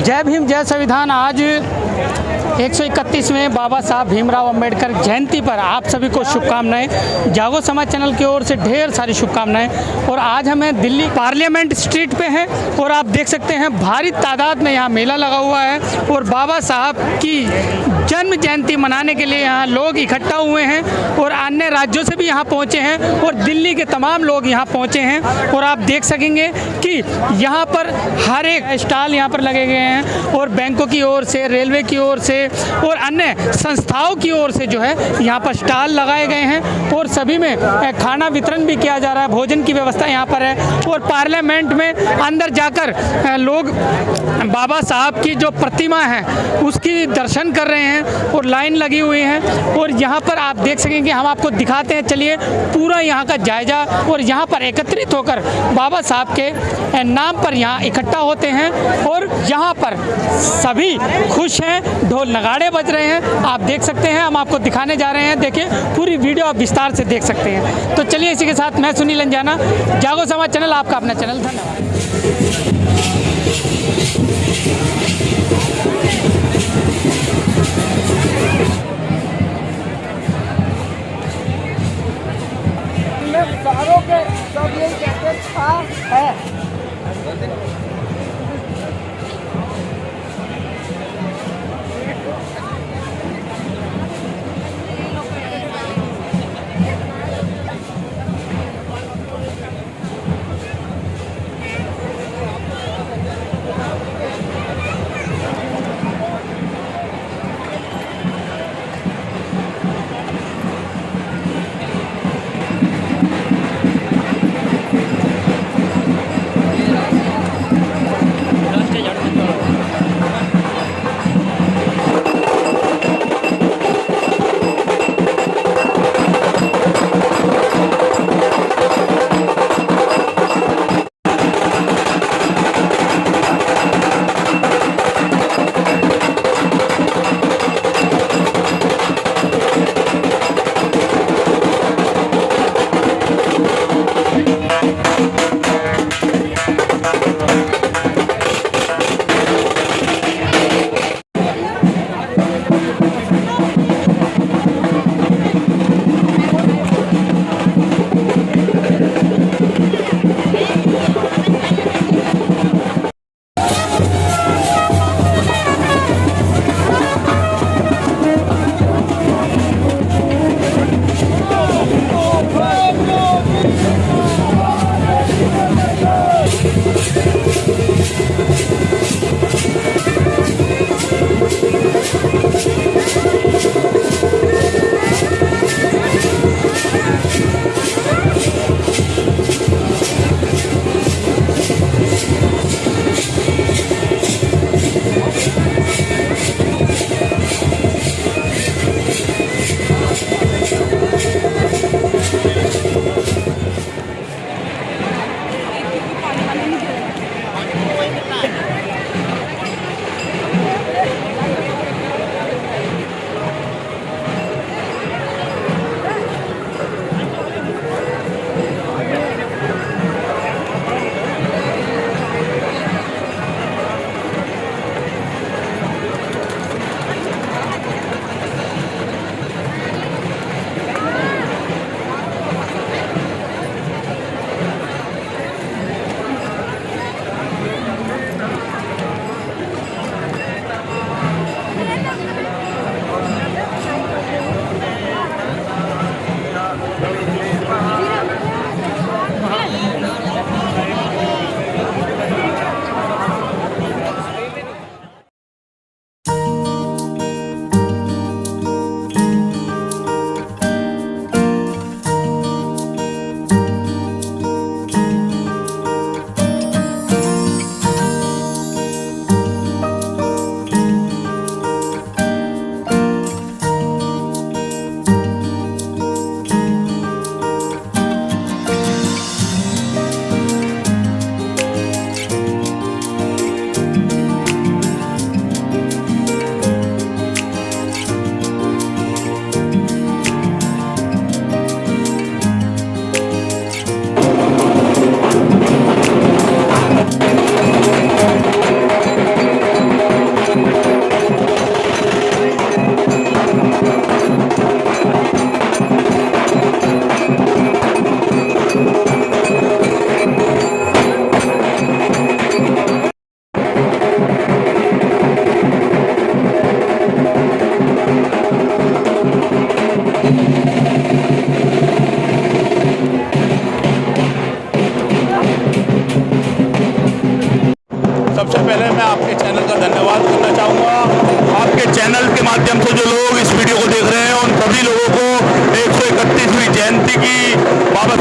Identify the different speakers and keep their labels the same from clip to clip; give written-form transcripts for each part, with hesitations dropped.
Speaker 1: जय भीम जय संविधान। आज 131वें बाबा साहब भीमराव अंबेडकर जयंती पर आप सभी को शुभकामनाएं। जागो समाज चैनल की ओर से ढेर सारी शुभकामनाएं। और आज हमें दिल्ली पार्लियामेंट स्ट्रीट पे हैं और आप देख सकते हैं भारी तादाद में यहाँ मेला लगा हुआ है और बाबा साहब की जन्म जयंती मनाने के लिए यहाँ लोग इकट्ठा हुए हैं और अन्य राज्यों से भी यहाँ पहुँचे हैं और दिल्ली के तमाम लोग यहाँ पहुँचे हैं। और आप देख सकेंगे कि यहाँ पर हर एक स्टॉल यहाँ पर लगे गए हैं और बैंकों की ओर से, रेलवे की ओर से और अन्य संस्थाओं की ओर से जो है यहाँ पर स्टॉल लगाए गए हैं और सभी में खाना वितरण भी किया जा रहा है। भोजन की व्यवस्था यहाँ पर है और पार्लियामेंट में अंदर जाकर लोग बाबा साहब की जो प्रतिमा है उसकी दर्शन कर रहे हैं और लाइन लगी हुई है। और यहाँ पर आप देख सकेंगे, हम आपको दिखाते हैं, चलिए पूरा यहाँ का जायजा। और यहाँ पर एकत्रित होकर बाबा साहब के नाम पर यहाँ इकट्ठा होते हैं और यहाँ पर सभी खुश हैं, ढोल नगाड़े बज रहे हैं। आप देख सकते हैं, हम आपको दिखाने जा रहे हैं। देखिए पूरी वीडियो आप विस्तार से देख सकते हैं। तो चलिए इसी के साथ मैं सुनील अंजाना, जागो समाज चैनल, आपका अपना चैनल। धन्यवाद।
Speaker 2: सारों के सब यही कहते था है।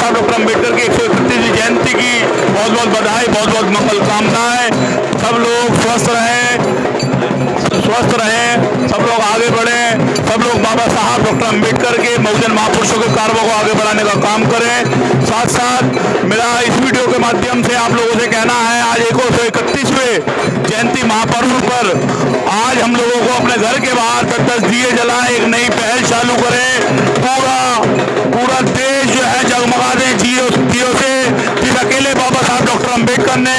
Speaker 3: साहब डॉक्टर अम्बेडकर की 131वीं जयंती की बहुत बहुत बधाई, बहुत बहुत मंगल कामनाएं। सब लोग स्वस्थ रहें, सब लोग आगे बढ़ें, सब लोग बाबा साहब डॉक्टर अम्बेडकर के बहुजन महापुरुषों के कार्यों को आगे बढ़ाने का काम करें। साथ साथ मेरा इस वीडियो के माध्यम से आप लोगों से कहना है, आज 131वें जयंती महापर्व पर आज हम लोगों को अपने घर के बाहर 10 दिए जलाएं, एक नई पहल चालू करें। पूरा देश जो है जगमगा दे दियो से। जिस अकेले बाबा साहब डॉक्टर अम्बेडकर ने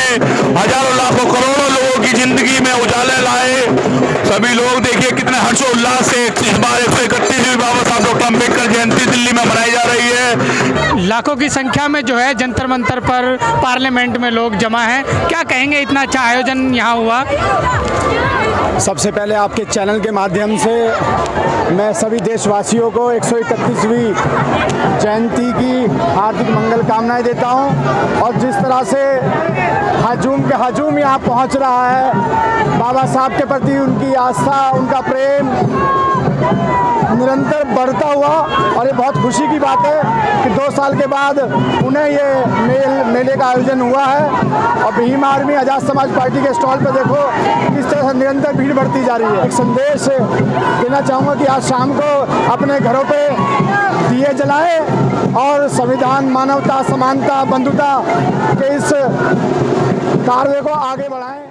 Speaker 3: हजारों लाखों करोड़ों लोगों की जिंदगी में उजाले लाए, सभी लोग देखिए कितने हर्षोल्लास से इस बार 131वीं बाबा साहब डॉक्टर अम्बेडकर जयंती दिल्ली में मनाई जा रही है।
Speaker 1: लाखों की संख्या में जो है जंतर मंतर पर पार्लियामेंट में लोग जमा हैं। क्या कहेंगे, इतना अच्छा आयोजन यहाँ हुआ?
Speaker 4: सबसे पहले आपके चैनल के माध्यम से मैं सभी देशवासियों को 131वीं जयंती की हार्दिक मंगल कामनाएं देता हूं। और जिस तरह से हजूम के हजूम यहाँ पहुँच रहा है, बाबा साहब के प्रति उनकी आस्था, उनका प्रेम निरंतर बढ़ता हुआ, और ये बहुत खुशी की बात है कि 2 साल के बाद उन्हें ये मेले का आयोजन हुआ है। और भीम आर्मी आज़ाद समाज पार्टी के स्टॉल पे देखो किस तरह से निरंतर भीड़ बढ़ती जा रही है। एक संदेश देना चाहूँगा कि आज शाम को अपने घरों पे दिए जलाएं और संविधान, मानवता, समानता, बंधुता के इस कार्य को आगे बढ़ाएं।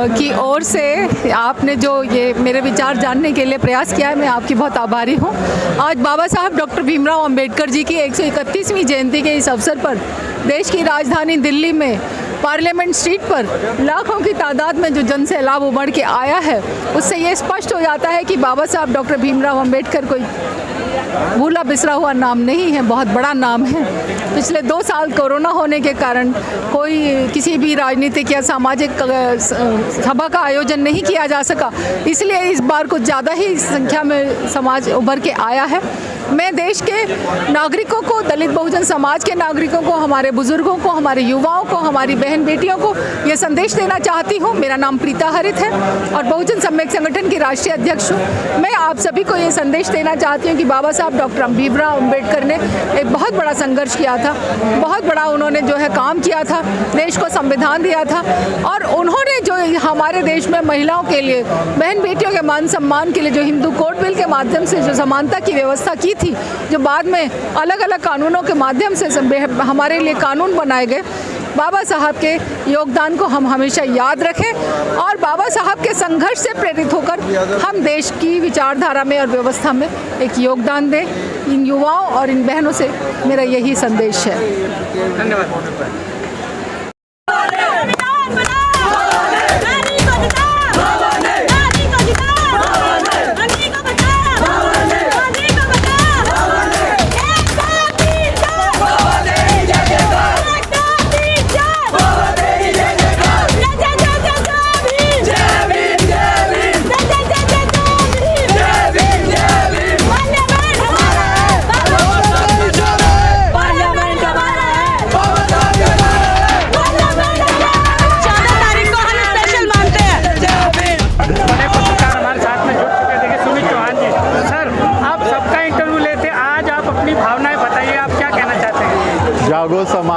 Speaker 5: की ओर से आपने जो ये मेरे विचार जानने के लिए प्रयास किया है, मैं आपकी बहुत आभारी हूँ। आज बाबा साहब डॉक्टर भीमराव अंबेडकर जी की 131वीं जयंती के इस अवसर पर देश की राजधानी दिल्ली में पार्लियामेंट स्ट्रीट पर लाखों की तादाद में जो जन सैलाब उमड़ के आया है, उससे ये स्पष्ट हो जाता है कि बाबा साहब डॉक्टर भीमराव अंबेडकर कोई भूला बिसरा हुआ नाम नहीं है, बहुत बड़ा नाम है। पिछले 2 साल कोरोना होने के कारण कोई किसी भी राजनीतिक या सामाजिक सभा का आयोजन नहीं किया जा सका, इसलिए इस बार कुछ ज़्यादा ही संख्या में समाज उभर के आया है। मैं देश के नागरिकों को, दलित बहुजन समाज के नागरिकों को, हमारे बुजुर्गों को, हमारे युवाओं को, हमारी बहन बेटियों को ये संदेश देना चाहती हूँ। मेरा नाम प्रीता हरित है और बहुजन सम्यक संगठन की राष्ट्रीय अध्यक्ष हूँ। मैं आप सभी को ये संदेश देना चाहती हूँ कि बाबा साहब डॉक्टर भीमराव अंबेडकर ने एक बहुत बड़ा संघर्ष किया था, बहुत बड़ा उन्होंने जो है काम किया था, देश को संविधान दिया था, और उन्होंने जो हमारे देश में महिलाओं के लिए, बहन बेटियों के मान सम्मान के लिए जो हिंदू कोड बिल के माध्यम से जो समानता की व्यवस्था की थी, जो बाद में अलग अलग कानूनों के माध्यम से हमारे लिए कानून बनाए गए, बाबा साहब के योगदान को हम हमेशा याद रखें और बाबा साहब के संघर्ष से प्रेरित होकर हम देश की विचारधारा में और व्यवस्था में एक योगदान दें। इन युवाओं और इन बहनों से मेरा यही संदेश है।
Speaker 1: धन्यवाद।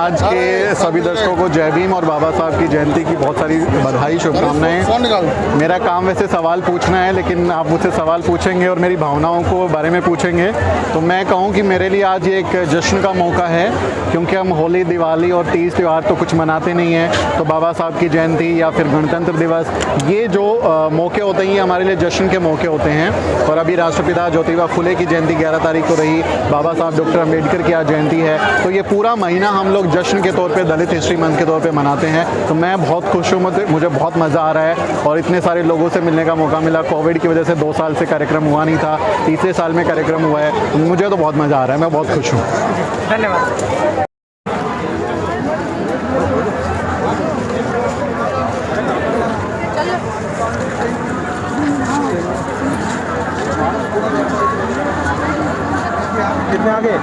Speaker 6: समाज के सभी दर्शकों को जय भीम और बाबा साहब की जयंती की बहुत सारी बधाई, शुभकामनाएं। मेरा काम वैसे सवाल पूछना है, लेकिन आप मुझसे सवाल पूछेंगे और मेरी भावनाओं को बारे में पूछेंगे तो मैं कहूँ कि मेरे लिए आज ये एक जश्न का मौका है, क्योंकि हम होली, दिवाली और तीज त्यौहार तो कुछ मनाते नहीं हैं। तो बाबा साहब की जयंती या फिर गणतंत्र दिवस, ये जो मौके होते हैं ये हमारे लिए जश्न के मौके होते हैं। और अभी राष्ट्रपिता ज्योतिबा फुले की जयंती 11 तारीख को रही, बाबा साहब डॉक्टर अम्बेडकर की आज जयंती है, तो ये पूरा महीना हम लोग जश्न के तौर पे, दलित हिस्ट्री मंथ के तौर पे मनाते हैं। तो मैं बहुत खुश हूँ, मुझे बहुत मज़ा आ रहा है और इतने सारे लोगों से मिलने का मौका मिला। कोविड की वजह से 2 साल से कार्यक्रम हुआ नहीं था, तीसरे साल में कार्यक्रम हुआ है, तो मुझे तो बहुत मज़ा आ रहा है, मैं बहुत खुश हूँ।
Speaker 1: धन्यवाद।
Speaker 4: कितने आगे?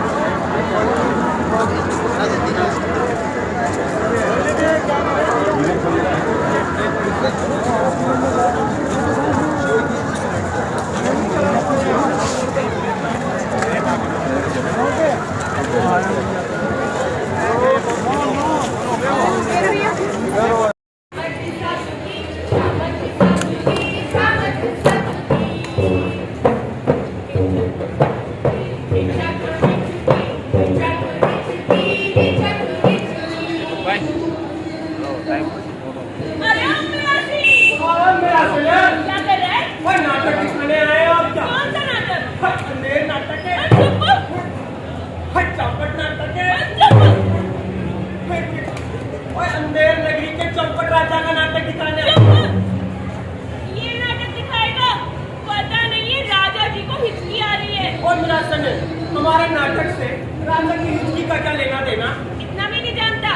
Speaker 2: हमारे नाटक से राजा की हिचकी का क्या लेना देना?
Speaker 7: इतना भी नहीं जानता।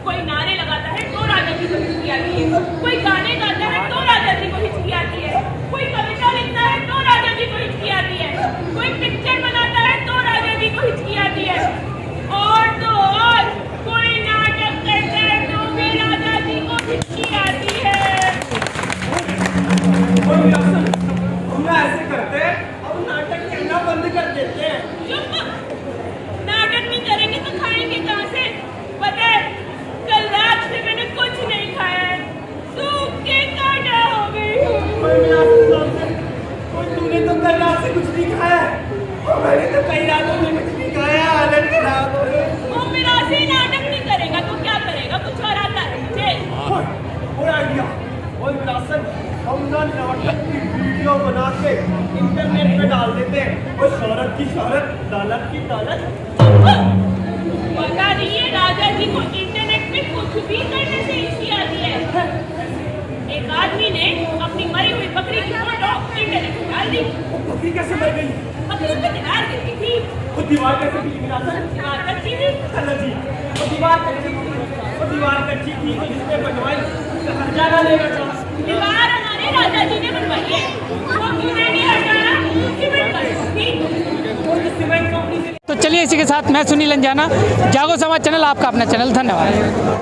Speaker 7: कोई नारे लगाता है तो राजा जी को हिचकी आती है, कोई गाने गाता है तो राजा जी को हिचकी आती है, कोई कविता लिखता है तो राजा जी को हिचकी आती है, कोई पिक्चर बनाता है तो राजा जी को हिचकी आती है, और तो और कोई नाटक करता है तो भी राजा जी को हिचकी आती है।
Speaker 2: हम ऐसे करते और नाटक करना बंद कर देते हैं।
Speaker 7: नाटक नहीं करेंगे तो खाएंगे कहाँ से? पता है, कल रात से मैंने कुछ नहीं खाया है, सूख के काटा हो गई हूँ।
Speaker 2: तूने तो कल रात से कुछ नहीं खाया और मैंने तो कई रातों में कुछ नहीं खाया, हालत खराब हो गई।
Speaker 7: वो मेरा से नाटक नहीं करेगा तो क्या करेगा? कुछ और आता है?
Speaker 2: और आइडिया, और विलासन, हम ना नाटक की वीडियो बना के इंटरनेट पे डाल देते हैं और शौहरत की शौहरत, दौलत की दौलत।
Speaker 7: पता नहीं है राजा जी को इंटरनेट पे कुछ भी करने से हिचकी आती है। एक आदमी ने अपनी मरी हुई बकरी की फोटो इंटरनेट पे डाल दी।
Speaker 2: वो बकरी कैसे मर गई?
Speaker 7: बकरी पे दीवार गिरती थी।
Speaker 2: वो दीवार कैसे गिरी विलासन?
Speaker 7: दीवार कच्ची थी।
Speaker 2: चलो जी, वो दीवार कच्ची थी तो जिसने बनवाई उसे हर्जाना लेना था।
Speaker 7: दीवार हमारे राजा जी ने बनवाई है, वो क्यों नहीं हटाना? सीमेंट कंपनी थी।
Speaker 2: और सीमेंट कंपनी से
Speaker 1: तो चलिए इसी के साथ मैं सुनील अंजाना, जागो समाज चैनल आपका अपना चैनल। धन्यवाद।